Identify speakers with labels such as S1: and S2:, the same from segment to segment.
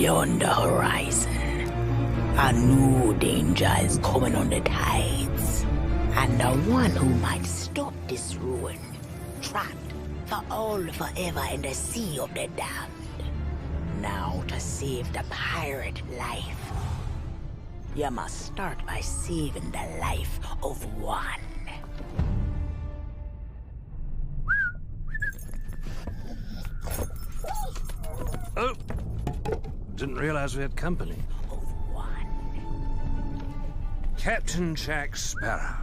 S1: Beyond the horizon, a new danger is coming on the tides, and the one who might stop this ruin, trapped for all forever in the Sea of the Damned. Now, to save the pirate life, you must start by saving the life of one.
S2: Oh, didn't realize we had company.
S1: Of one.
S2: Captain Jack Sparrow.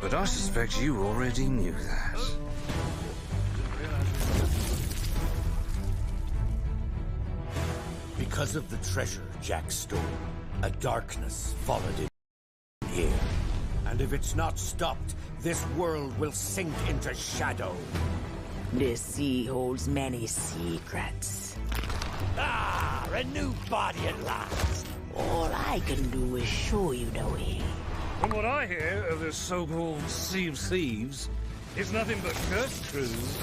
S2: But I suspect you already knew that.
S3: Because of the treasure Jack stole, a darkness followed him here. And if it's not stopped, this world will sink into shadow.
S1: This sea holds many secrets.
S3: Ah, a new body at last.
S1: All I can do is show you the way.
S2: From what I hear of this so-called Sea of Thieves, it's nothing but cursed crews,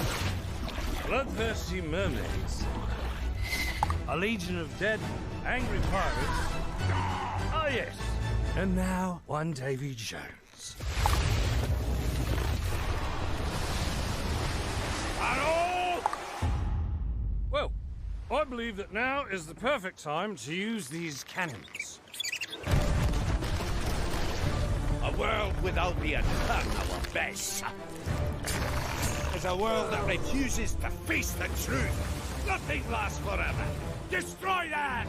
S2: bloodthirsty mermaids, a legion of dead, angry pirates. Ah, yes. And now, one Davy Jones. Hello! Well, I believe that now is the perfect time to use these cannons.
S3: A world without the attack our best. Is a world that refuses to face the truth. Nothing lasts forever. Destroy that!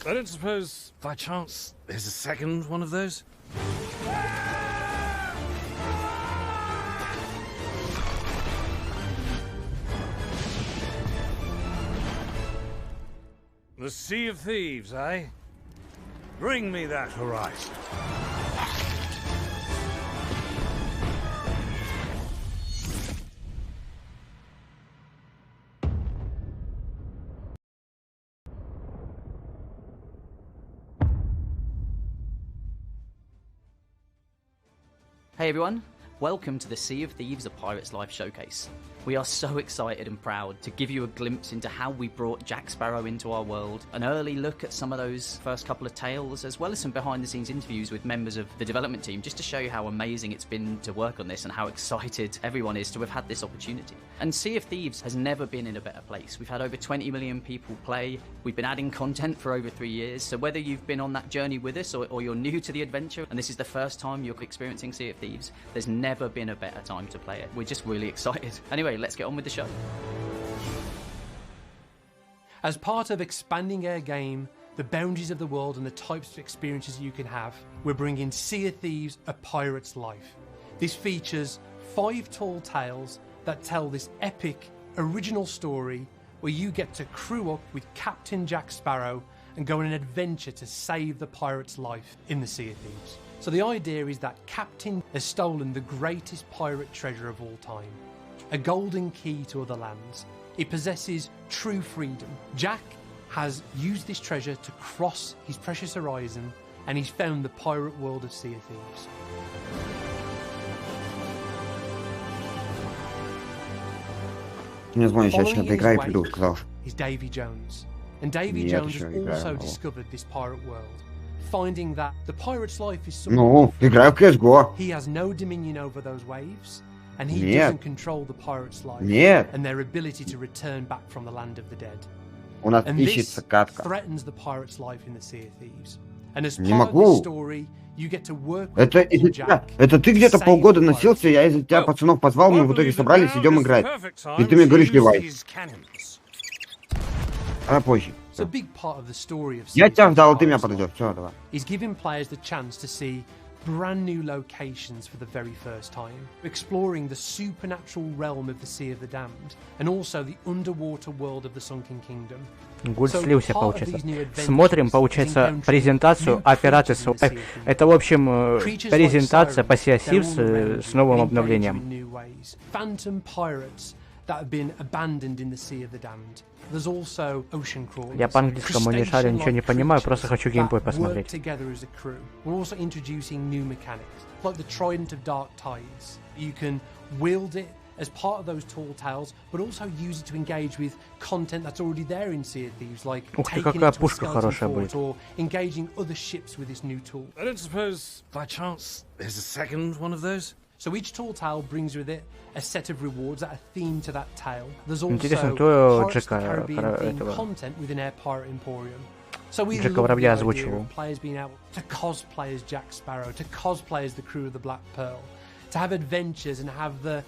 S2: I don't suppose, by chance, there's a second one of those? The Sea of Thieves, eh? Bring me that horizon.
S4: Hey everyone, welcome to the Sea of Thieves: A Pirate's Life showcase. We are so excited and proud to give you a glimpse into how we brought Jack Sparrow into our world, an early look at some of those first couple of tales, as well as some behind the scenes interviews with members of the development team, just to show you how amazing it's been to work on this and how excited everyone is to have had this opportunity. And Sea of Thieves has never been in a better place. We've had over 20 million people play, we've been adding content for over 3 years, so whether you've been on that journey with us or you're new to the adventure and this is the first time you're experiencing Sea of Thieves, there's never been a better time to play it. We're just really excited. Anyway, let's get on with the show.
S5: As part of expanding our game, the boundaries of the world and the types of experiences you can have, we're bringing Sea of Thieves: A Pirate's Life. This features 5 tall tales that tell this epic, original story where you get to crew up with Captain Jack Sparrow and go on an adventure to save the pirate's life in the Sea of Thieves. So the idea is that Captain has stolen the greatest pirate treasure of all time, a golden key to other lands. It possesses true freedom. Jack has used this treasure to cross his precious horizon, and he's found the pirate world of Sea of Thieves.
S6: Не знаю, сейчас эта игра и приду, сказал.
S5: Is Davy Jones. And Davy Jones has also discovered this pirate world, finding that the pirate's life is something
S6: Ну, играю в CSGO.
S5: He has no dominion over those waves, and he doesn't control the pirate's life and their ability to return back from the land of the dead.
S6: У нас
S5: And this
S6: ищется катка.
S5: threatens the pirate's life in the Sea of Thieves. And as
S6: Не
S5: part of
S6: могу.
S5: this story, you get to work with
S6: Это из-за тебя. Это ты где-то полгода носился, я из-за тебя пацанов позвал, мы в итоге собрались, идем играть. И ты мне говоришь, ливай. А позже.
S5: So a big part of the story of
S6: Я
S5: Sea of
S6: тебя
S5: Thieves
S6: ждал, ты меня
S5: Pirate's
S6: подождешь.
S5: Life
S6: Все, давай.
S5: is giving players the chance to see brand new locations for the very first time, exploring the supernatural realm of the Sea of the Damned, and also the underwater world of the Sunken Kingdom.
S7: Гуль слился, получается. Смотрим, получается, презентацию о Pirates. Это, в общем, презентация по Sea of Thieves с новым обновлением.
S5: Phantom pirates that have been abandoned in the Sea of the Damned. There's also ocean crawlers.
S7: Я по английскому не шарю, ничего не понимаю, просто хочу геймплей посмотреть.
S5: Together as a crew. We're also introducing new mechanics, like the Trident of Dark Tides. You can wield it as part of those tall tales, but also use it to engage with content that's already there in Sea of Thieves, like taking it to a skeleton fort or engaging other ships with this new tool.
S2: I don't suppose, by chance, there's a second one of those?
S5: So each tall tale brings with it a set of rewards that are themed to that tale. There's also Pirates of the Caribbean themed content within our Pirate Emporium. So we love the idea of players being able to cosplay as Jack Sparrow, to cosplay as the crew of the Black Pearl, to have adventures and have the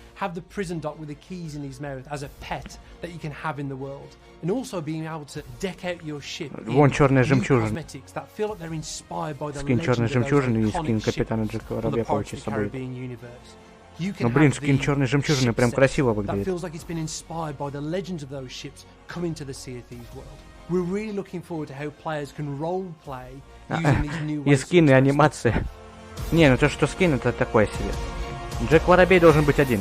S5: prison dock with the keys in his mouth as a pet that you can have in the world. And also being able to deck out your ship in new cosmetics that feel like they're inspired by the legend of those iconic ships from the Pirates of the Caribbean universe. You can have
S7: скин черной жемчужины прям красиво выглядит.
S5: That feels like it's been inspired by the legends of those ships coming to the Sea of Thieves world. We're really looking forward to how players can role play using these new ways.
S7: И скины, и анимации. Не, ну то, что скин, это такое себе. Джек Воробей должен быть один.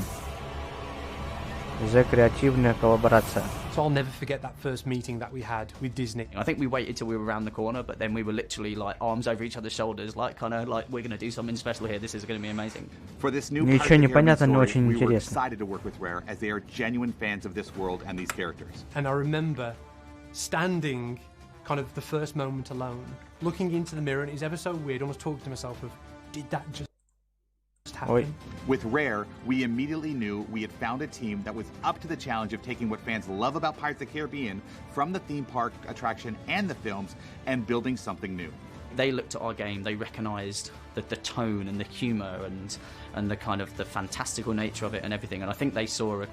S7: За креативная коллаборация.
S5: So I'll never forget that first meeting that we had with Disney.
S4: I think we waited till we were around the corner, but then we were literally like arms over each other's shoulders, like kind of like we're going to do something special here. This is going to be amazing.
S8: For this new
S7: Ничего не понятно, но очень
S8: we were
S7: интересно.
S8: excited to work with Rare as they are genuine fans of this world and these characters.
S5: And I remember standing kind of the first moment alone, looking into the mirror, and it was ever so weird, almost talking to myself of, did that just happen?
S8: With Rare, we immediately knew we had found a team that was up to the challenge of taking what fans love about Pirates of the Caribbean from the theme park attraction and the films and building something new.
S4: They looked at our game, they recognised the tone and the humour and the kind of the fantastical nature of it and everything, and I think they saw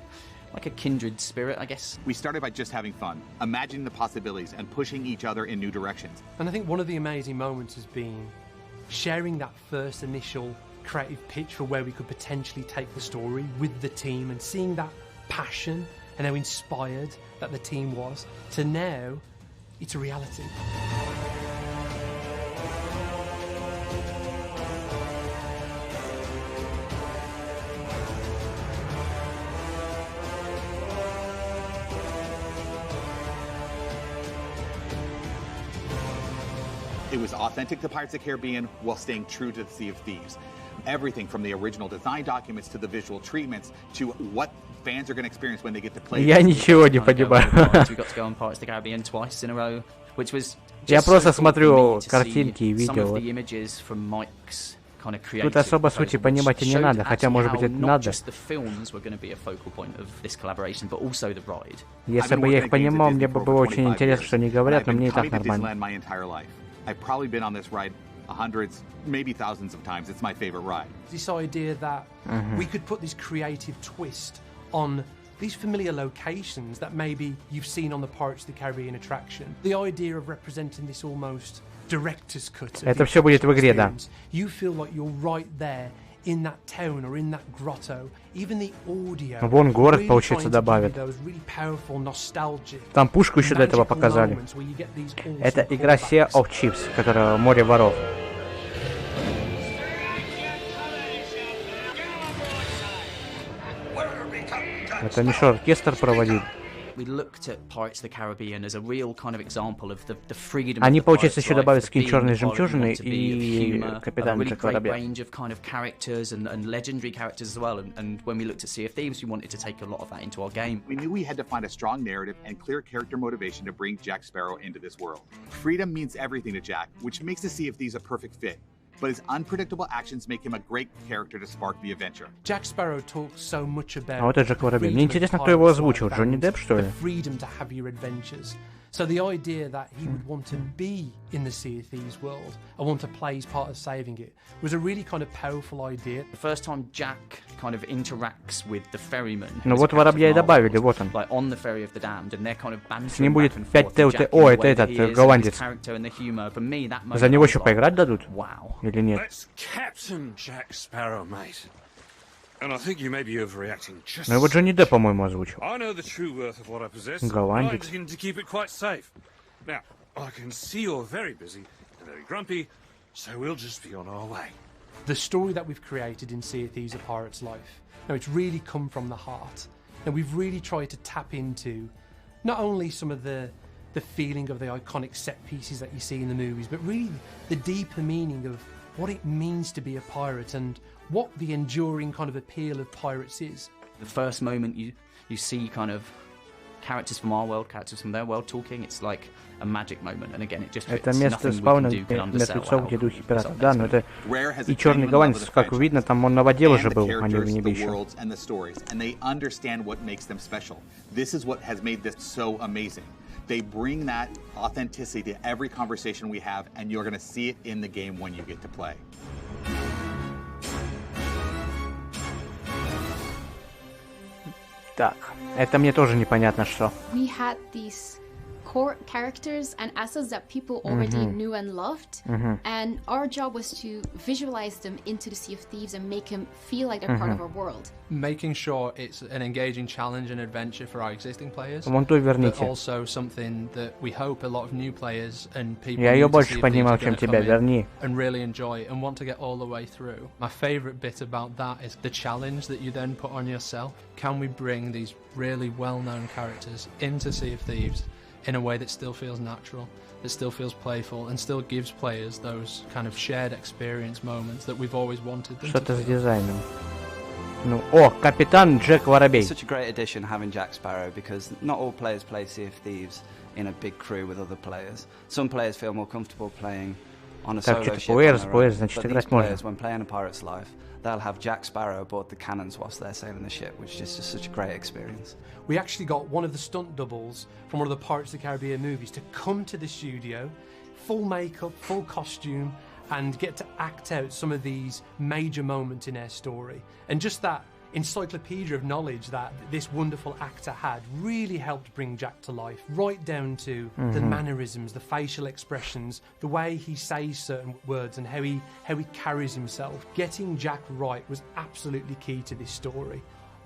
S4: like a kindred spirit, I guess.
S8: We started by just having fun, imagining the possibilities and pushing each other in new directions.
S5: And I think one of the amazing moments has been sharing that first initial creative pitch for where we could potentially take the story with the team and seeing that passion and how inspired that the team was, to now it's a reality.
S8: It was authentic to Pirates of the Caribbean while staying true to the Sea of Thieves. Everything from the original design documents to the visual treatments to what fans are going to experience when they get to play.
S7: Я ничего не понимаю.
S4: We got to go on Pirates of the Caribbean twice in a row, which was
S7: Я просто смотрю картинки и видео. Тут особо сути понимать и не надо, хотя, может быть, это надо. Если бы я их понимал, мне бы было очень интересно, что они говорят, но мне и так нормально.
S8: I've probably been on this ride hundreds, maybe thousands of times. It's my favorite ride.
S5: This idea that we could put this creative twist on these familiar locations that maybe you've seen on the Pirates of the Caribbean attraction. The idea of representing this almost director's cut.
S7: Это все будет в игре, да.
S5: You feel like you're right there in that town or in that grotto. Even the audio.
S7: Вон город, получается, добавят. Там пушку еще до этого показали. Это игра Sea of Thieves, которая море воров. Это не что, оркестр проводит? Они, получается, еще добавят скин черной жемчужины и капитан Джек Воробья.
S4: We
S8: knew we had to find a strong narrative and clear character motivation to bring Jack Sparrow into this world. Freedom means everything to Jack, which makes the Sea of Thieves a perfect fit. But his unpredictable actions make him a great character to spark the adventure.
S5: Jack Sparrow talks so much about.
S7: А вот это Джек Воробей. Мне интересно, кто его озвучил. Джонни Депп, что ли?
S5: Freedom to have your adventures. So the idea that he would want to be in the Sea of Thieves world and want to play his part of saving it was a really kind of powerful idea.
S4: The first time Jack kind of interacts with the ferryman.
S7: Ну вот Воробья и добавили, вот он.
S4: Like on the ferry of the damned, and they're kind of bantering.
S7: С ним будет 5 ТУТ. О, это этот голландец. За него еще поиграть дадут? Или нет?
S2: And I think you may be overreacting just.
S7: Ну его Джонни Депп, по-моему, озвучил.
S2: I know the true worth of what I possess.
S7: Голландец.
S2: I intend to keep it quite safe. Now, I can see you're very busy and very grumpy, so we'll just be on our way.
S5: The story that we've created in Sea of Thieves: A Pirate's Life. Now, it's really come from the heart. And we've really tried to tap into not only some of the feeling of the iconic set pieces that you see in the movies, but really the deeper meaning of what it means to be a pirate and what the enduring kind of appeal of pirates is.
S4: The first moment you see kind of characters from our world, characters from their world talking, it's like a magic moment, and again, it just fits.
S7: Это место спауна, мертвецов, где духи пиратов. Да, но это и черный голландец, как видно, там он на воде уже был, а не в небе еще.
S8: They bring that authenticity to every conversation we have, and you're going to see it in the game when you get to play.
S7: Так, это мне тоже непонятно что.
S9: We had these core characters and assets that people already knew and loved, and our job was to visualize them into the Sea of Thieves and make them feel like they're part of our world.
S5: Making sure it's an engaging challenge and adventure for our existing players,
S7: but
S5: also something that we hope a lot of new players and people
S7: Я ее больше понимал, чем тебя, верни.
S5: And really enjoy and want to get all the way through. My favorite bit about that is the challenge that you then put on yourself. Can we bring these really well-known characters into Sea of Thieves in a way that still feels natural, that still feels playful, and still gives players those kind of shared experience moments that we've always wanted them
S7: Что
S5: to
S7: с
S5: feel.
S7: дизайном? Ну, о, капитан Джек Воробей.
S10: It's such a great addition having Jack Sparrow, because not all players play Sea of Thieves in a big crew with other players. Some players feel more comfortable playing on a solo ship on their own, but these players, when playing a pirate's life, they'll have Jack Sparrow aboard the cannons whilst they're sailing the ship, which is just such a great experience.
S5: We actually got one of the stunt doubles from one of the Pirates of the Caribbean movies to come to the studio, full makeup, full costume, and get to act out some of these major moments in their story. And just that encyclopedia of knowledge that this wonderful actor had really helped bring Jack to life, right down to the mannerisms, the facial expressions, the way he says certain words, and how he carries himself. Getting Jack right was absolutely key to this story.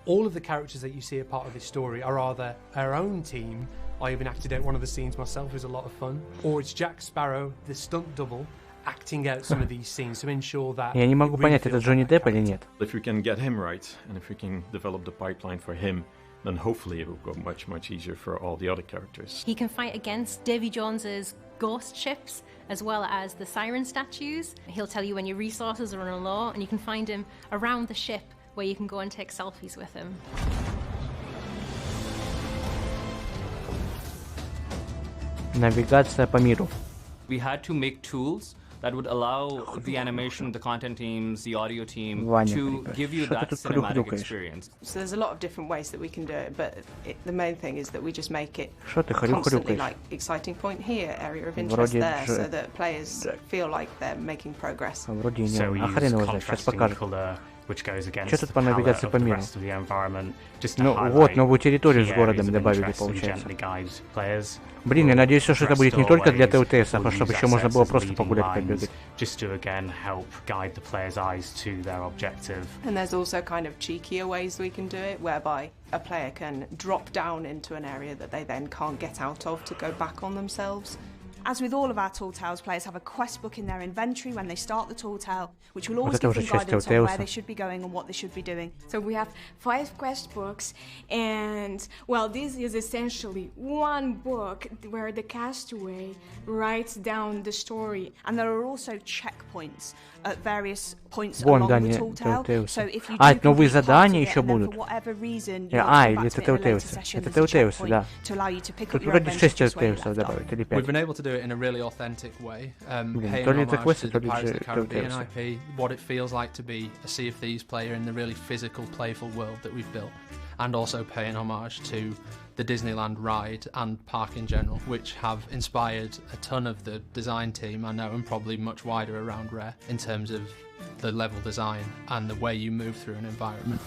S5: All of the characters that you see a part of this story are either our own team. I even acted out one of the scenes myself, it was a lot of fun. Or it's Jack Sparrow, the stunt double, acting out some of these scenes to ensure that...
S7: Я не могу понять, это Джонни Депп или нет.
S11: If we can get him right, and if we can develop the pipeline for him, then hopefully it will go much, much easier for all the other characters.
S12: He can fight against Davy Jones's ghost ships, as well as the siren statues. He'll tell you when your resources are running low, and you can find him around the ship, where you can go and take selfies with him.
S7: Навигация по миру.
S13: We had to make tools that would allow the animation, the content teams, the audio team to give you that cinematic experience.
S14: So there's a lot of different ways that we can do it, but the main thing is that we just make it constantly like exciting point here, area of interest there, so that players feel like they're making progress.
S15: So we use contrasting color, which goes against the palette of the rest of the environment, just to highlight
S7: новую территорию с городом добавили, получается. Блин, я надеюсь, что это будет не только для ТУТС, а чтобы еще можно было просто погулять, побегать.
S15: Just to again help guide the player's eyes to their objective.
S14: And there's also kind of cheekier ways we can do it, whereby a player can drop down into an area that they then can't get out of to go back on themselves.
S16: As with all of our Tall Tales, players have a quest book in their inventory when they start the Tall Tale, which will always give them guidance on where they should be going and what they should be doing.
S17: So we have 5 quest books, and well, this is essentially one book where the castaway writes down the story.
S16: And there are also checkpoints at various points along the Tall Tale. So if you do
S7: новые задания еще будут.
S16: for whatever reason you want to come back to it in a later session, there's a checkpoint to allow you to pick up your adventures where you left off.
S5: We've been able to do it in a really authentic way, paying homage to the Pirates of the Caribbean IP, what it feels like to be a Sea of Thieves player in the really physical, playful world that we've built, and also paying homage to the Disneyland ride and park in general, which have inspired a ton of the design team I know, and probably much wider around Rare, in terms of the level design and the way you move through an environment.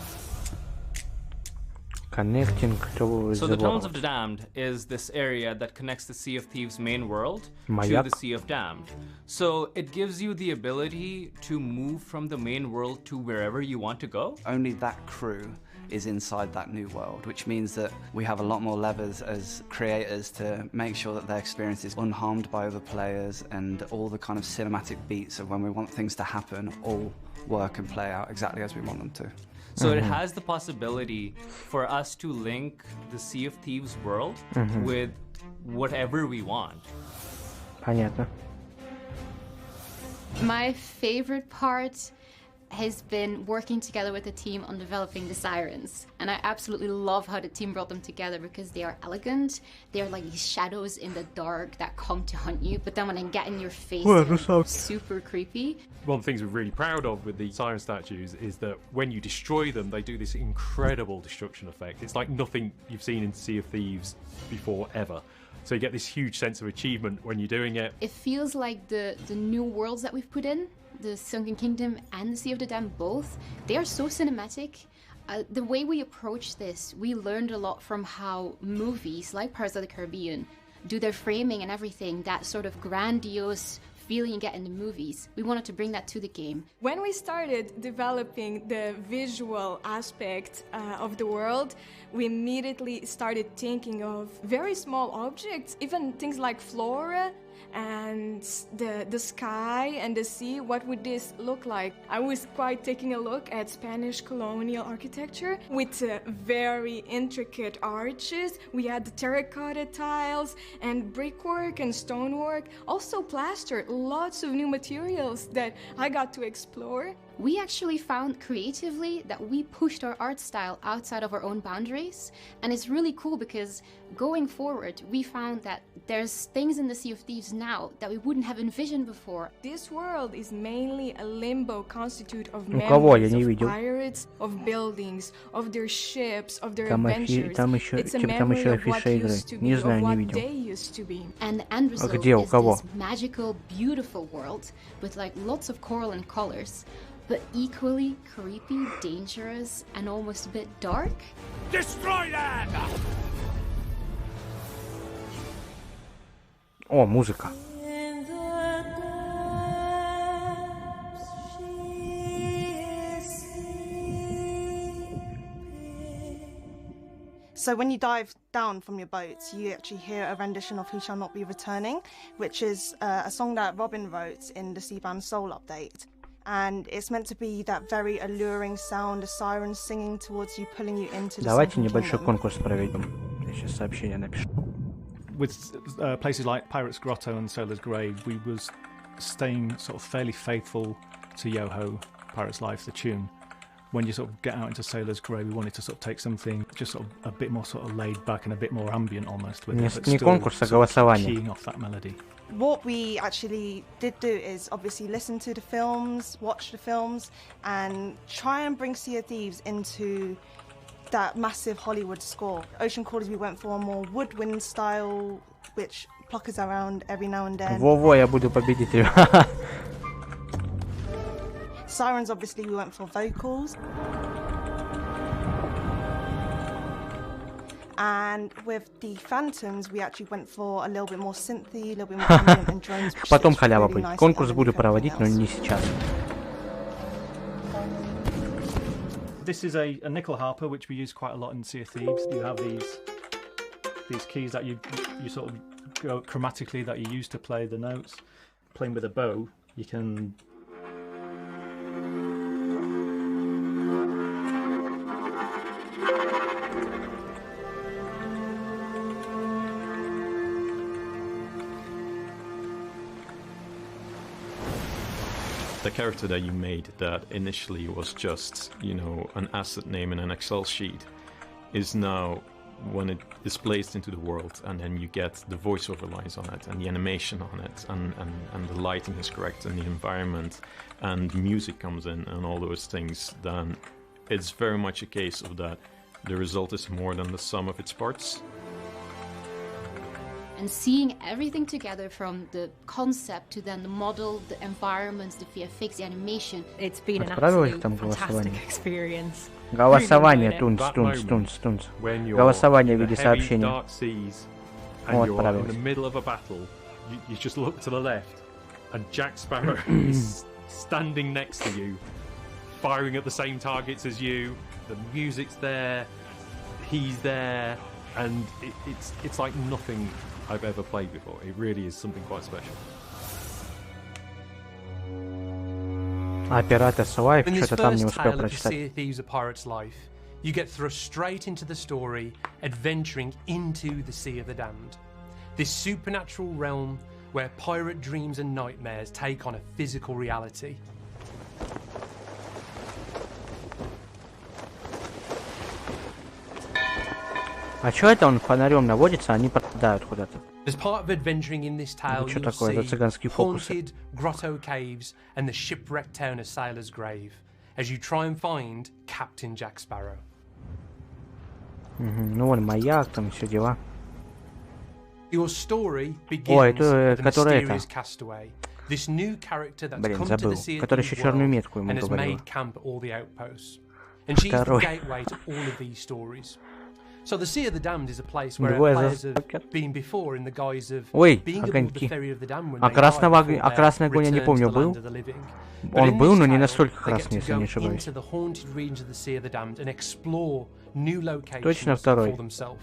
S7: Connecting to
S13: so the Tunnels of the Damned is this area that connects the Sea of Thieves main world to the Sea of Damned. So it gives you the ability to move from the main world to wherever you want to go.
S10: Only that crew is inside that new world, which means that we have a lot more levers as creators to make sure that their experience is unharmed by other players, and all the kind of cinematic beats of when we want things to happen all work and play out exactly as we want them to.
S13: So it has the possibility for us to link the Sea of Thieves world with whatever we want.
S7: Понятно.
S9: My favorite part has been working together with the team on developing the sirens, and I absolutely love how the team brought them together because they are elegant. They are like these shadows in the dark that come to hunt you, but then when they get in your face, they're super creepy.
S11: One of the things we're really proud of with the siren statues is that when you destroy them, they do this incredible destruction effect. It's like nothing you've seen in Sea of Thieves before ever. So you get this huge sense of achievement when you're doing it.
S9: It feels like the new worlds that we've put in, the Sunken Kingdom and the Sea of the Damned both, they are so cinematic. The way we approach this, we learned a lot from how movies like Pirates of the Caribbean do their framing and everything, that sort of grandiose feeling you get in the movies. We wanted to bring that to the game.
S17: When we started developing the visual aspect of the world, we immediately started thinking of very small objects, even things like flora and the sky and the sea. What would this look like? I was quite taking a look at Spanish colonial architecture with very intricate arches. We had the terracotta tiles and brickwork and stonework, also plaster, lots of new materials that I got to explore.
S9: We actually found creatively that we pushed our art style outside of our own boundaries, and it's really cool because going forward we found that there's things in the Sea of Thieves now that we wouldn't have envisioned before.
S17: This world is mainly a limbo constitute of memories of pirates, of buildings, of their ships, of their adventures. It's a memory of what used to be, of what they used to be.
S9: And the end result is this magical, beautiful world with like lots of coral and colors, but equally creepy, dangerous, and almost a bit dark.
S3: Destroy that!
S7: О, музыка.
S16: So when you dive down from your boats, you actually hear a rendition of He Shall Not Be Returning, which is a song that Robin wrote in the Seabound Soul update. And it's meant to be that very alluring sound, a siren singing towards you, pulling you into the
S7: Давайте небольшой конкурс проведем. Я сейчас сообщение напишу.
S18: With places like Pirate's Grotto and Sailor's Grave, we was staying sort of fairly faithful to Yoho, Pirate's Life, the tune. When you sort of get out into Sailor's Grave, we wanted to sort of take something just sort of a bit more sort of laid back and a bit more ambient almost with it, but still keying off that melody.
S16: What we actually did do is obviously listen to the films, watch the films, and try and bring Sea of Thieves into that massive Hollywood score. Ocean Callers, we went for a more woodwind style, which pluckers around every now and then.
S7: Во-во, я буду победителем.
S16: Sirens, obviously, we went for vocals. And with the Phantoms, we actually went for a little bit more synthy, a little bit more ambient and drones.
S7: Потом халява будет. Конкурс буду проводить, но не сейчас.
S18: This is a nickel harper, which we use quite a lot in Sea of Thieves. You have these keys that you sort of go chromatically that you use to play the notes. Playing with a bow, you can.
S11: The character that you made that initially was just, you know, an asset name in an Excel sheet is now, when it is placed into the world and then you get the voiceover lines on it and the animation on it and the lighting is correct and the environment and music comes in and all those things, then it's very much a case of that the result is more than the sum of its parts.
S9: And seeing everything together from the concept to then the model, the environments, the VFX, the animation.
S12: It's been an absolute fantastic experience.
S7: Голосование, тунц. Голосование в виде сообщения.
S11: And you're in the middle of a battle. You just look to the left, and Jack Sparrow is standing next to you, firing at the same targets as you. The music's there, he's there, and it's like nothing I've ever played before. It really is something quite special.
S7: Пиратес Лайф, что-то там не успел
S5: Sea
S7: прочитать.
S5: of Thieves: A Pirate's Life, you get thrust straight into the story, adventuring into the Sea of the Damned. This supernatural realm where pirate dreams and nightmares take on a physical reality.
S7: А чё это он фонарем наводится, они пропадают куда-то?
S5: As part of adventuring in this tale,
S7: Что
S5: you'll
S7: такое? Это
S5: see
S7: цыганские фокусы.
S5: haunted grotto caves and the shipwrecked town of Sailor's Grave as you try and find Captain Jack Sparrow.
S7: Ну вон маяк, там все дела.
S5: Your story begins
S7: Ой, это,
S5: with a
S7: который
S5: mysterious
S7: это.
S5: castaway. This new character that's
S7: Блин,
S5: come to
S7: забыл.
S5: the Sea of
S7: Который
S5: Thieves
S7: еще черную
S5: world
S7: метку ему
S5: and has
S7: говорил.
S5: made camp at all the outposts. And she's the
S7: Второй.
S5: gateway to all of these stories. So the Sea of the Damned is a place where
S7: Двое
S5: players
S7: за
S5: have been before in the guise of
S7: Ой,
S5: being aboard the
S7: огоньки.
S5: ferry of the damned when
S7: А
S5: they
S7: красного,
S5: die before
S7: а красный
S5: their
S7: огонь я не
S5: return
S7: помню,
S5: to the
S7: был?
S5: land of the living. But
S7: Он
S5: in
S7: был,
S5: this
S7: но не
S5: tale,
S7: настолько
S5: they get
S7: красный,
S5: to
S7: если
S5: go
S7: не ошибаюсь.
S5: into the haunted regions of the Sea of the Damned and explore new locations
S7: Точно второй.
S5: for themselves.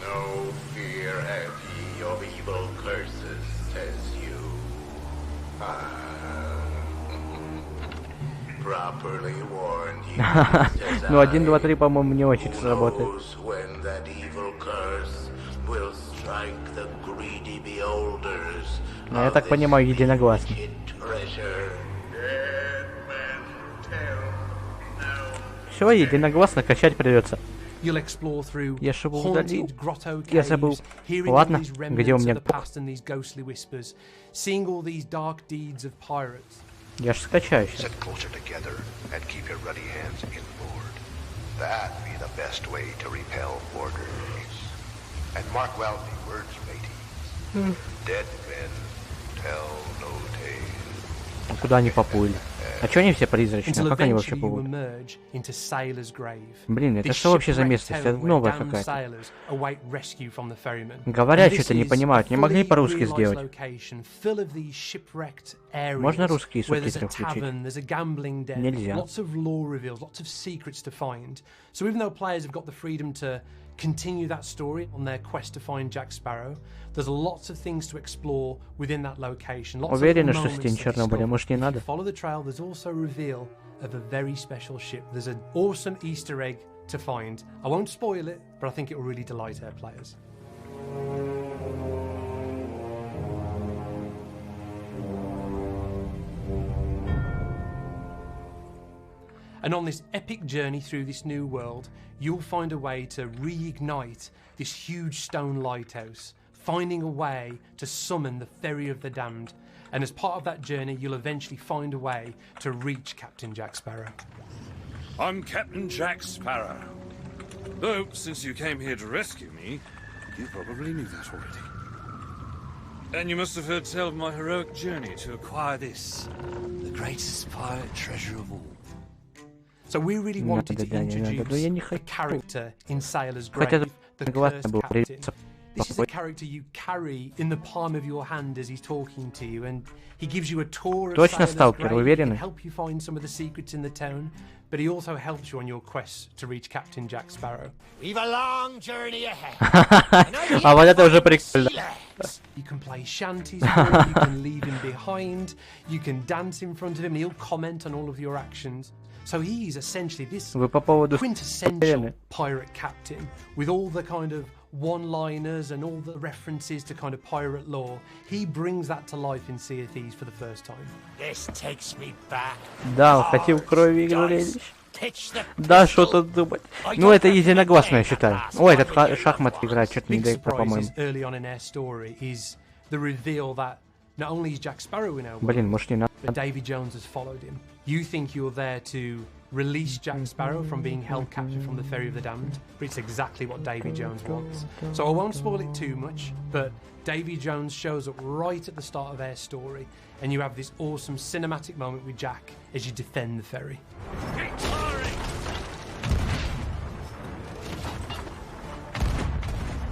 S19: No fear have ye of evil curses, says you. Properly warned you.
S7: Ну 1, 2, 3, по-моему, не очень сработает.
S19: When that evil curse will strike the greedy beholders.
S7: Но я так понимаю, единогласно.
S19: Treasure. Dead men tell no.
S7: Все, единогласно качать придется.
S5: You'll explore through
S7: Я же его удалил.
S5: haunted grotto
S7: Я забыл.
S5: caves, hearing all
S7: Ладно,
S5: these
S7: где у
S5: remnants
S7: меня
S5: of the past and these ghostly whispers, seeing all these dark deeds of pirates.
S7: Я ж скачаю сейчас.
S20: Sit closer together and keep your ruddy hands inboard. That be the best way to repel borders. And mark well the words, mateys. Dead men tell no tales.
S7: Куда они поплыли? А чё они все призрачные?
S5: Until
S7: Как они вообще
S5: eventually you
S7: плывут?
S5: emerge into Sailor's Grave.
S7: Блин, это
S5: This
S7: что вообще за
S5: shipwrecked
S7: местность?
S5: town
S7: Это
S5: where
S7: новая
S5: damned
S7: какая-то.
S5: sailors await rescue from the ferryman.
S7: Говорят,
S5: And this
S7: что-то не
S5: is
S7: понимают. Не
S5: a
S7: могли
S5: fully
S7: по-русски
S5: realized
S7: сделать?
S5: location full of these shipwrecked areas
S7: Можно русские
S5: where there's a
S7: субтитры включить?
S5: tavern, there's a gambling den,
S7: Нельзя.
S5: lots of lore reveals, lots of secrets to find. So even though players have got the freedom to continue that story on their quest to find Jack Sparrow, there's lots of things to explore within that location. Lots
S7: Уверены,
S5: of
S7: что
S5: moments
S7: Стень
S5: to
S7: Чернобыля?
S5: discover.
S7: Может, не
S5: If
S7: надо?
S5: you follow the trail, there's also a reveal of a very special ship. There's an awesome Easter egg to find. I won't spoil it, but I think it will really delight our players. And on this epic journey through this new world, you'll find a way to reignite this huge stone lighthouse, finding a way to summon the Ferry of the Damned. And as part of that journey, you'll eventually find a way to reach Captain Jack Sparrow.
S2: I'm Captain Jack Sparrow. Though, since you came here to rescue me, you probably knew that already. And you must have heard tell of my heroic journey to acquire this, the greatest pirate treasure of all.
S5: So we really wanted to introduce a character in Sailor's Grave, the cursed captain. This is a character you carry in the palm of your hand as he's talking to you, and he gives you a tour of
S7: Точно
S5: Sailor's
S7: сталкер,
S5: Grave. He
S7: уверены?
S5: can help you find some of the secrets in the town, but he also helps you on your quest to reach Captain Jack Sparrow.
S19: We've a long journey ahead.
S7: А вот это уже прикольно.
S5: You can play shanties for him, you can leave him behind, you can dance in front of him, and he'll comment on all of your actions. So he's essentially this
S7: Вы по поводу
S5: quintessential pirate captain with all the kind of one-liners and all the references to kind of pirate lore. He brings that to life in Sea of Thieves for the first time.
S19: This takes me back.
S7: Да, он хотел крови и зрелищ. Да, что тут думать. Ну, это единогласно, я считаю. Ой, этот шахмат играет, что-то не дает, по-моему.
S5: Early on in our story is the reveal that not only is Jack Sparrow in our
S7: Блин, может не надо.
S5: but Davy Jones has followed him. You think you're there to release Jack Sparrow from being held captive from the Ferry of the Damned, but it's exactly what Davy Jones wants. So I won't spoil it too much, but Davy Jones shows up right at the start of our story, and you have this awesome cinematic moment with Jack as you defend the ferry.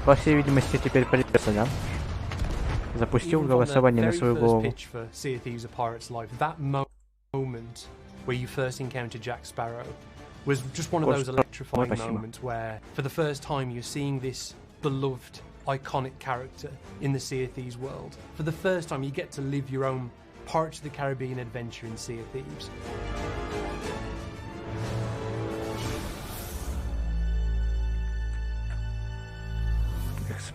S7: По всей видимости, теперь придется, да? Запустил голосование на свою голову.
S5: Pitch for Sea of Thieves: A Pirate's Life, that moment where you first encounter Jack Sparrow was just one of those electrifying moments where, for the first time, you're seeing this beloved iconic character in the Sea of Thieves world. For the first time, you get to live your own Pirates of the Caribbean adventure in Sea of Thieves.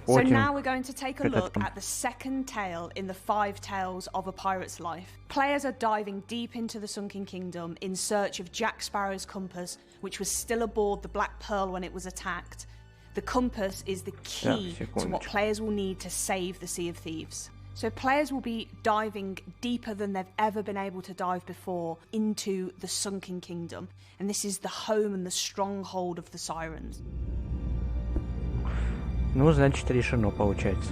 S16: So now we're going to take a look at the second tale in the 5 tales of a pirate's life. Players are diving deep into the Sunken Kingdom in search of Jack Sparrow's compass, which was still aboard the Black Pearl when it was attacked. The compass is the key to what players will need to save the Sea of Thieves. So players will be diving deeper than they've ever been able to dive before into the Sunken Kingdom. And this is the home and the stronghold of the Sirens.
S7: Ну, значит, решено, получается.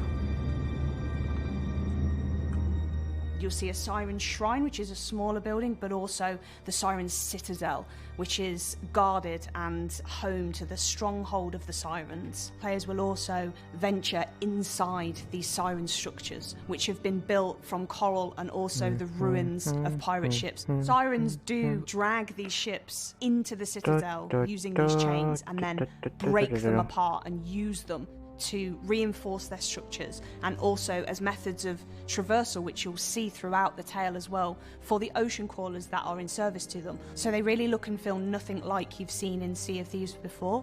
S16: You'll see a Siren Shrine, which is a smaller building, but also the Siren Citadel, which is guarded and home to the stronghold of the Sirens. Players will also venture inside these Siren structures, which have been built from coral and also the ruins of pirate ships. Sirens do drag these ships into the Citadel using these chains and then break them apart and use them to reinforce their structures, and also as methods of traversal, which you'll see throughout the tale as well, for the ocean crawlers that are in service to them. So they really look and feel nothing like you've seen in Sea of Thieves before.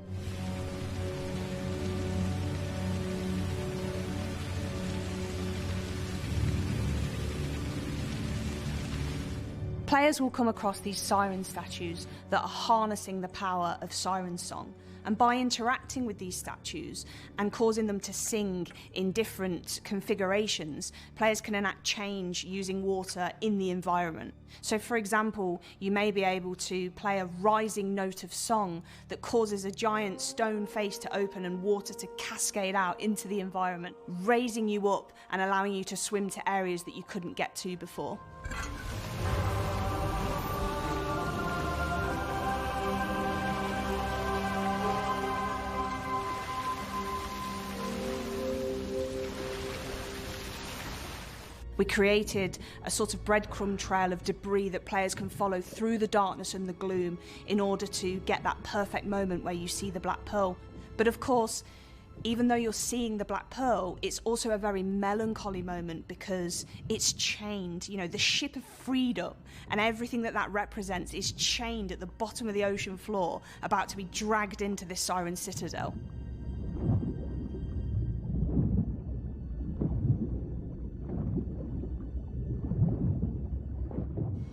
S16: Players will come across these siren statues that are harnessing the power of siren song. And by interacting with these statues and causing them to sing in different configurations, players can enact change using water in the environment. So for example, you may be able to play a rising note of song that causes a giant stone face to open and water to cascade out into the environment, raising you up and allowing you to swim to areas that you couldn't get to before. We created a sort of breadcrumb trail of debris that players can follow through the darkness and the gloom in order to get that perfect moment where you see the Black Pearl. But of course, even though you're seeing the Black Pearl, it's also a very melancholy moment because it's chained. You know, the ship of freedom and everything that that represents is chained at the bottom of the ocean floor, about to be dragged into this Siren Citadel.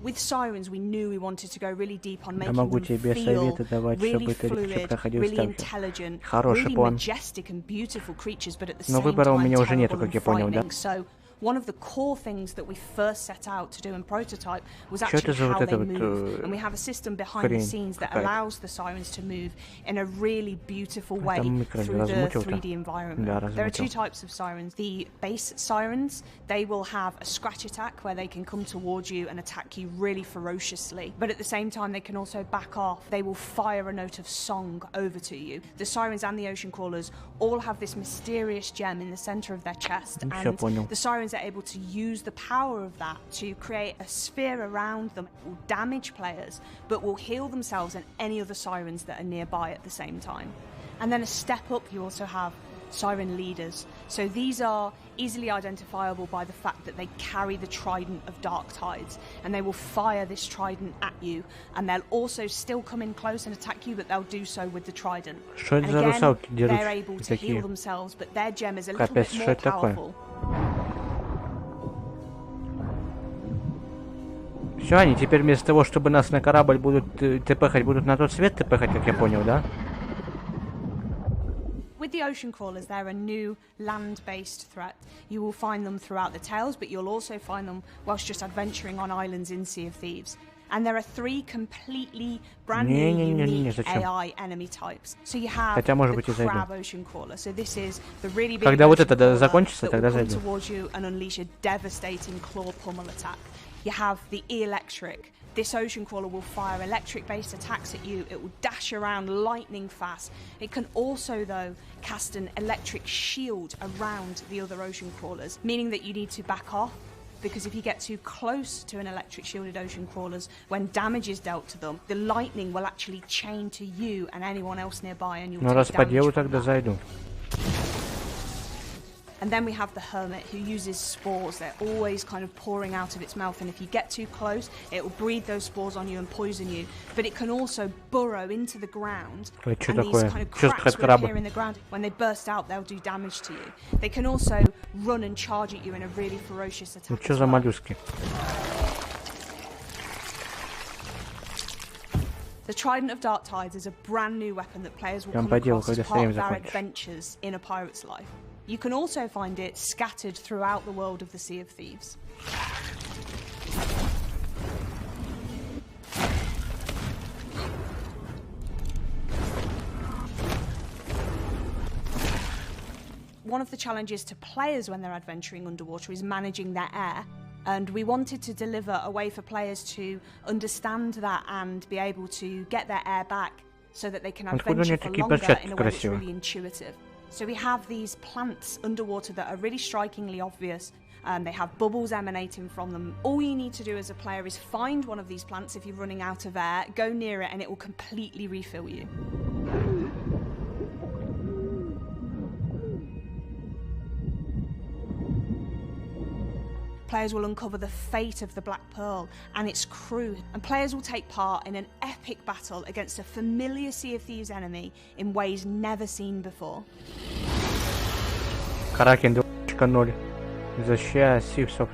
S16: With Sirens, we knew we wanted to go really deep on making them feel really fluid, really intelligent, really majestic and beautiful creatures, but at the same time terrible and frightening. So one of the core things that we first set out to do in prototype was actually how they move. And we have a system behind the scenes that allows the Sirens to move in a really beautiful way through the 3D environment. There are 2 types of Sirens. The base Sirens, they will have a scratch attack where they can come towards you and attack you really ferociously. But at the same time, they can also back off. They will fire a note of song over to you. The Sirens and the Ocean Crawlers all have this mysterious gem in the center of their chest. And the Sirens are able to use the power of that to create a sphere around them. It will damage players, but will heal themselves and any other Sirens that are nearby at the same time. And then a step up, you also have Siren Leaders. So these are easily identifiable by the fact that they carry the Trident of Dark Tides, and they will fire this Trident at you, and they'll also still come in close and attack you, but they'll do so with the Trident. And again, they're able to heal themselves, but their gem is a little bit more powerful.
S7: Все, они теперь вместо того, чтобы нас на корабль будут тпхать, будут на тот свет тпхать, как я понял, да?
S16: With the Ocean Crawlers, they're a new land-based threat. You will find them throughout the tales, but you'll also find them whilst just adventuring on islands in Sea of Thieves. And there are 3 completely brand new unique AI enemy types. So you have the Crab Ocean Crawler. So this is the really big
S7: Когда вот это закончится,
S16: that will come towards you and unleash a devastating claw pummel attack. You have the Electric. This Ocean Crawler will fire electric-based attacks at you. It will dash around lightning fast. It can also, though, cast an electric shield around the other Ocean Crawlers, meaning that you need to back off, because if you get too close to an electric shielded Ocean Crawlers, when damage is dealt to them, the lightning will actually chain to you and anyone else nearby, and you'll take damage from that. And then we have the hermit who uses spores. They're always kind of pouring out of its mouth, and if you get too close, it will breathe those spores on you and poison you. But it can also burrow into the ground, and these kind of cracks will appear in the ground. When they burst out, they'll do damage to you. They can also run and charge at you in a really ferocious attack as well. The Trident of Dark Tides is a brand new weapon that players will come across as part of their adventures in a pirate's life. You can also find it scattered throughout the world of the Sea of Thieves. One of the challenges to players when they're adventuring underwater is managing their air. And we wanted to deliver a way for players to understand that and be able to get their air back so that they can adventure for longer in a way that's really intuitive. So we have these plants underwater that are really strikingly obvious. They have bubbles emanating from them. All you need to do as a player is find one of these plants if you're running out of air, go near it, and it will completely refill you. Players will uncover the fate of the Black Pearl and its crew, and players will take part in an epic battle against a familiar Sea of Thieves enemy in ways never seen before.
S7: Кракен 2.0. Защищая Sea of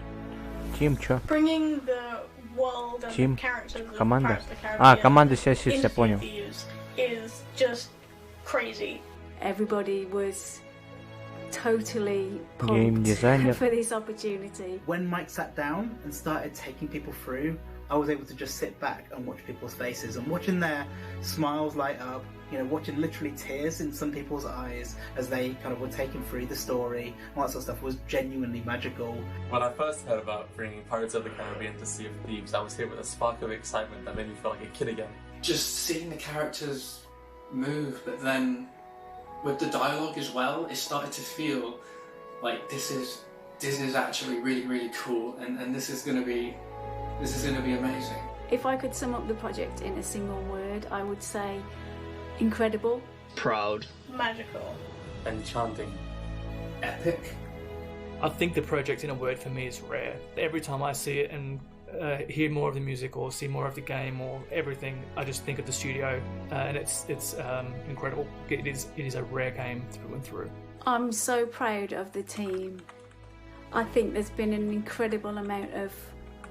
S7: Team, чё?
S21: Bringing the world and the characters of
S7: команда.
S21: Команда
S7: Sea of Thieves, я понял.
S21: Is just crazy.
S22: Everybody was totally pumped for this opportunity.
S23: When Mike sat down and started taking people through, I was able to just sit back and watch people's faces and watching their smiles light up, you know, watching literally tears in some people's eyes as they kind of were taken through the story, all that sort of stuff was genuinely magical.
S24: When I first heard about bringing Pirates of the Caribbean to Sea of Thieves, I was hit with a spark of excitement that made me feel like a kid again.
S25: Just seeing the characters move, but then with the dialogue as well, it started to feel like this is actually really cool, and this is gonna be amazing.
S22: If I could sum up the project in a single word, I would say incredible,
S25: proud,
S21: magical,
S24: enchanting,
S25: epic.
S26: I think the project in a word for me is rare. Every time I see it and hear more of the music or see more of the game or everything, I just think of the studio, and it's incredible. It is a rare game through and through.
S22: I'm so proud of the team. I think there's been an incredible amount of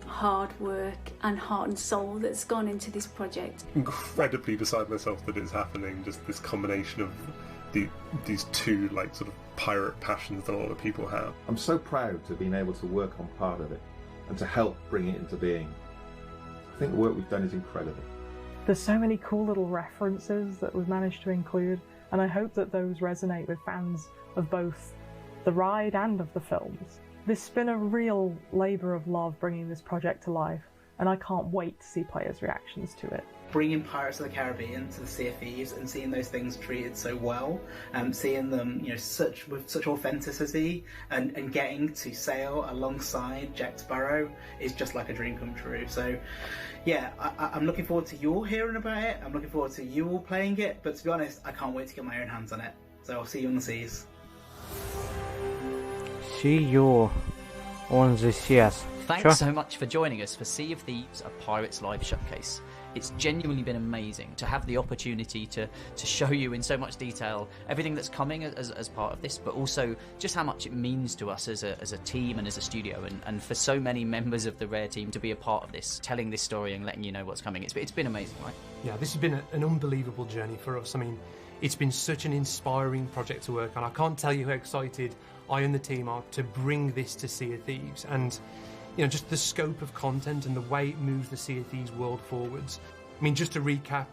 S22: hard work and heart and soul that's gone into this project.
S27: Incredibly beside myself that it's happening, just this combination of these two like sort of pirate passions that a lot of people have.
S28: I'm so proud to have been able to work on part of it and to help bring it into being. I think the work we've done is incredible.
S29: There's so many cool little references that we've managed to include, and I hope that those resonate with fans of both the ride and of the films. This has been a real labour of love bringing this project to life, and I can't wait to see players' reactions to it.
S23: Bringing Pirates of the Caribbean to the Sea of Thieves and seeing those things treated so well, seeing them, you know, with such authenticity, and getting to sail alongside Jack Sparrow is just like a dream come true. So, yeah, I'm looking forward to you all hearing about it. I'm looking forward to you all playing it. But to be honest, I can't wait to get my own hands on it. So I'll see you on the seas.
S7: See you on the seas.
S4: Thanks so much for joining us for Sea of Thieves, a Pirates Live showcase. It's genuinely been amazing to have the opportunity to show you in so much detail everything that's coming as part of this, but also just how much it means to us as a team and as a studio, and for so many members of the Rare team to be a part of this, telling this story and letting you know what's coming. It's been amazing, right?
S5: Yeah, this has been an unbelievable journey for us. I mean, it's been such an inspiring project to work on. I can't tell you how excited I and the team are to bring this to Sea of Thieves, and you know, just the scope of content and the way it moves the Sea of Thieves world forwards. I mean, just to recap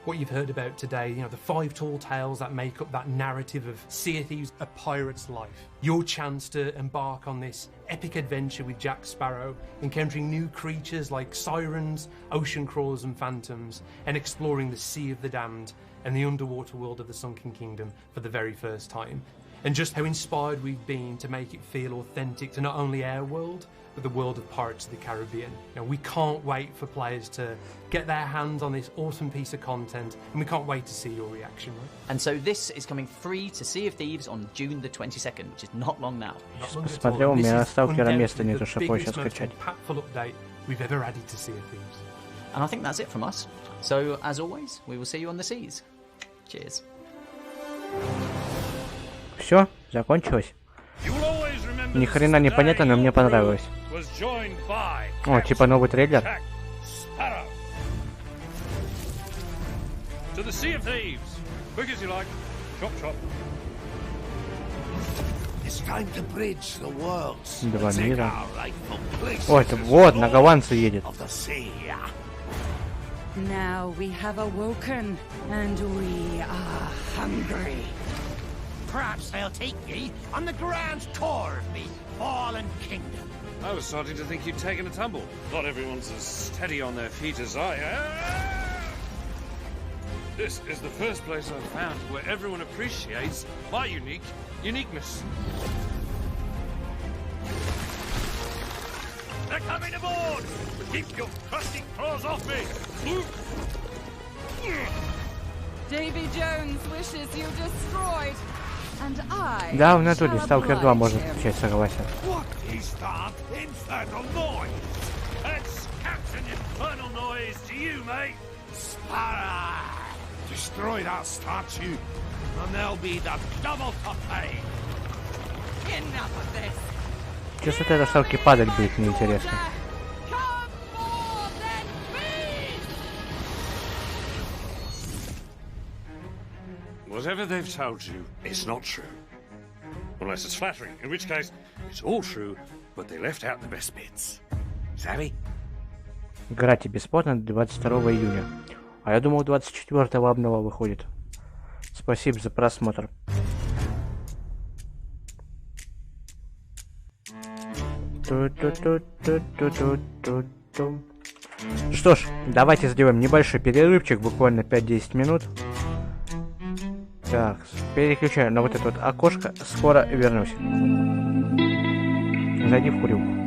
S5: what you've heard about today, you know, the 5 tall tales that make up that narrative of Sea of Thieves, a pirate's life. Your chance to embark on this epic adventure with Jack Sparrow, encountering new creatures like sirens, ocean crawlers and phantoms, and exploring the Sea of the Damned and the underwater world of the Sunken Kingdom for the very first time. And just how inspired we've been to make it feel authentic to not only our world, with the world of Pirates of the Caribbean. We can't wait for players to get their hands on this awesome piece of content, and we can't wait to see your reaction. Right?
S4: And so this is coming free to Sea of Thieves on June the 22nd, which is not long now.
S7: Посмотрел, у меня сталкера места нету, чтобы его сейчас скачать.
S5: We've ever added to Sea of Thieves.
S4: And I think that's it from us. So, as always, we will see you on the seas. Cheers.
S7: Все, закончилось. Ни хрена не понятно, но мне понравилось. О, типа новый трейлер.
S2: To the Sea of Thieves. Quick as you like. Chop, chop. It's time to bridge the worlds.
S7: Два мира. О, это вот, на голландцу едет.
S1: Now we have awoken, and we are hungry.
S19: Perhaps they'll take me on the grand tour of the fallen kingdom.
S2: I was starting to think you'd taken a tumble. Not everyone's as steady on their feet as I am. This is the first place I've found where everyone appreciates my uniqueness. They're coming aboard! Keep your crusty claws off me!
S1: Davy Jones wishes you destroyed, and I.
S7: Да, в натуре Stalker 2 может включать, согласен.
S2: What is that infernal noise? That's Captain Infernal Noise to you, mate. Sparrow! Destroy that statue, and there'll be the double for pay.
S1: Enough of this.
S7: Сейчас от этой ставки падать будет неинтересно.
S2: Whatever they've told you, it's not true. Unless it's flattering, in which case, it's all true, but they left out the best bits. Savvy?
S7: Играйте бесплатно до 22 июня. А я думал, 24-го обнова выходит. Спасибо за просмотр. Что ж, давайте сделаем небольшой перерывчик, буквально 5-10 минут. Так, переключаю на вот это вот окошко. Скоро вернусь. Зайди в курилку.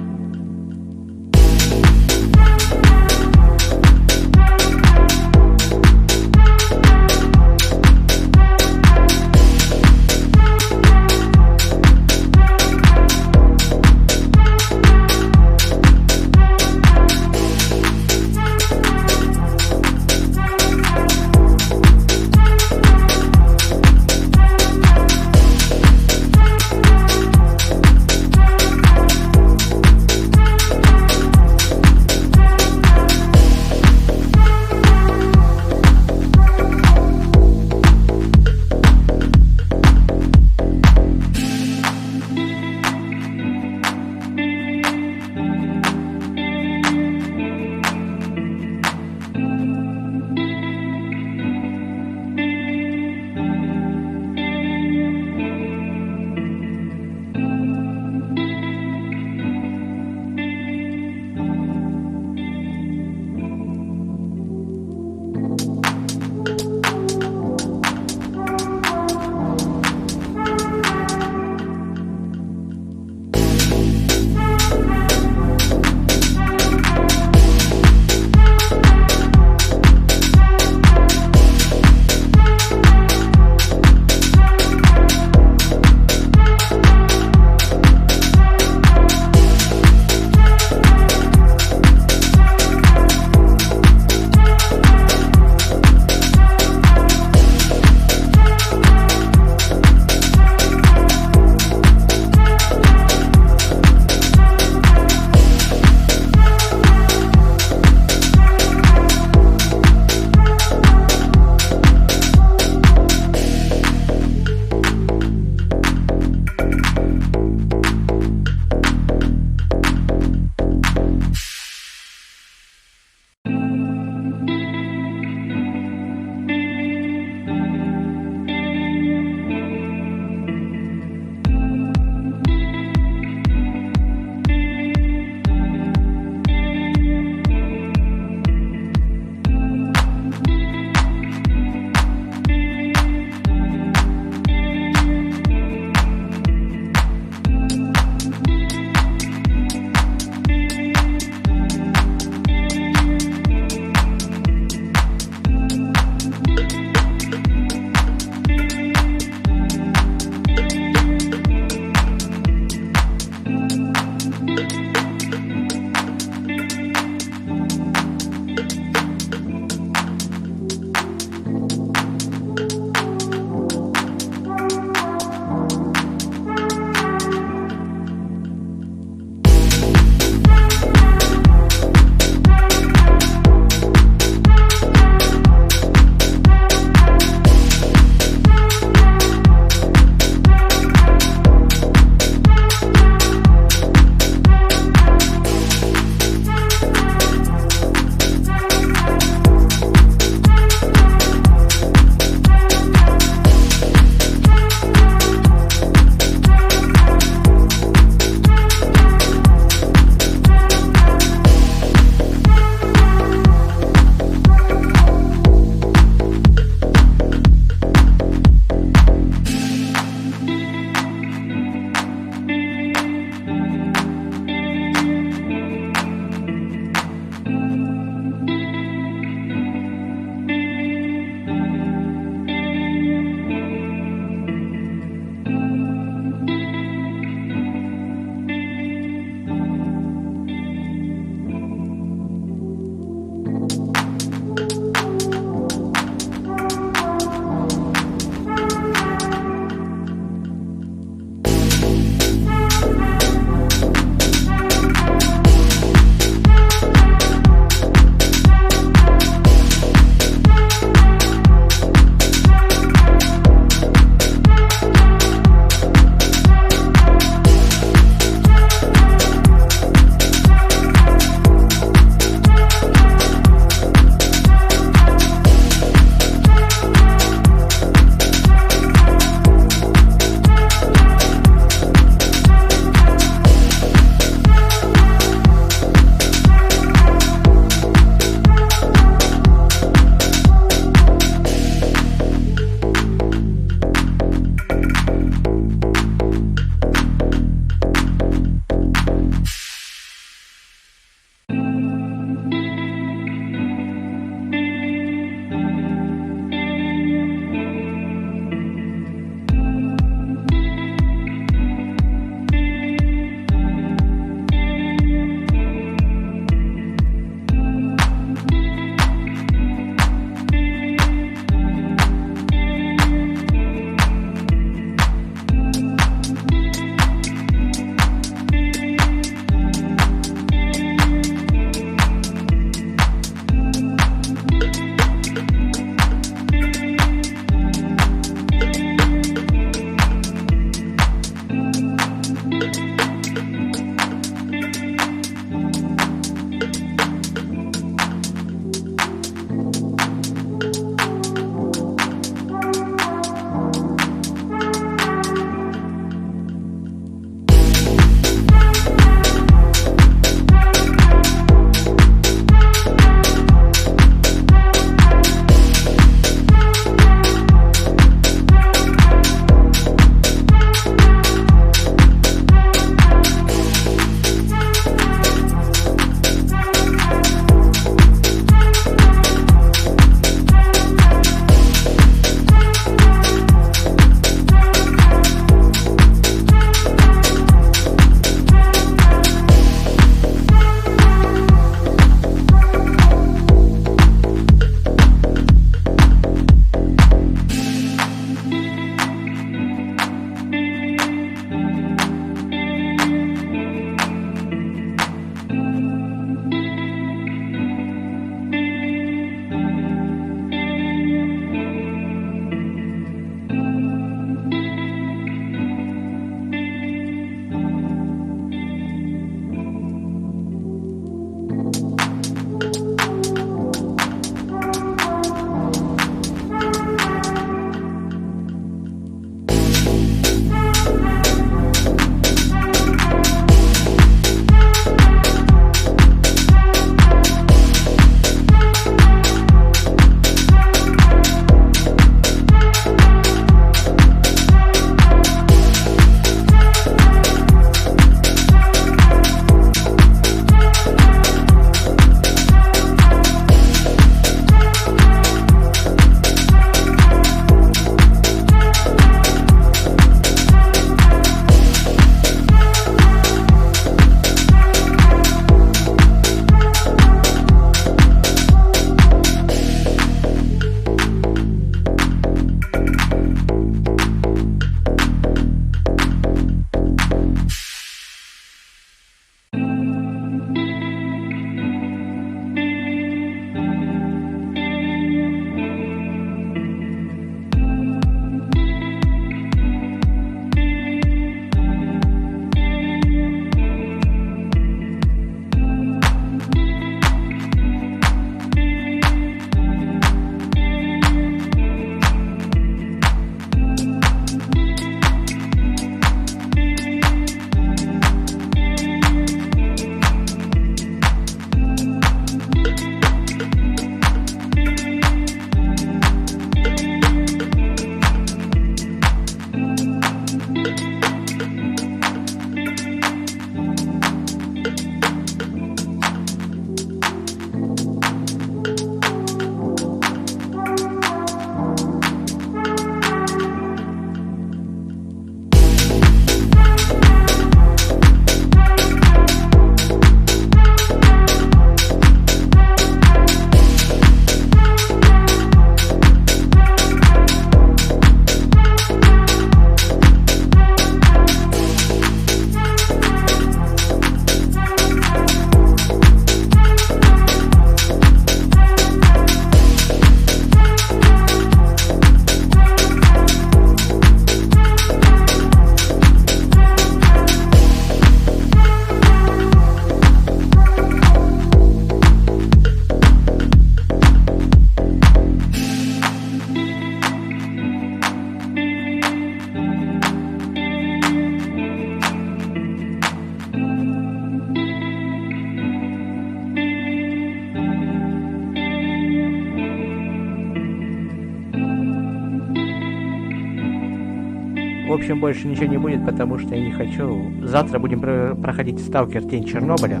S7: В общем, больше ничего не будет, потому что я не хочу. Завтра будем проходить Сталкер Тень Чернобыля.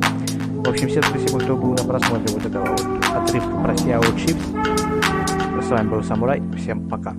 S7: В общем, всем спасибо, кто был на просмотре вот этого вот отрывка про Sea of Thieves. С вами был Самурай. Всем пока.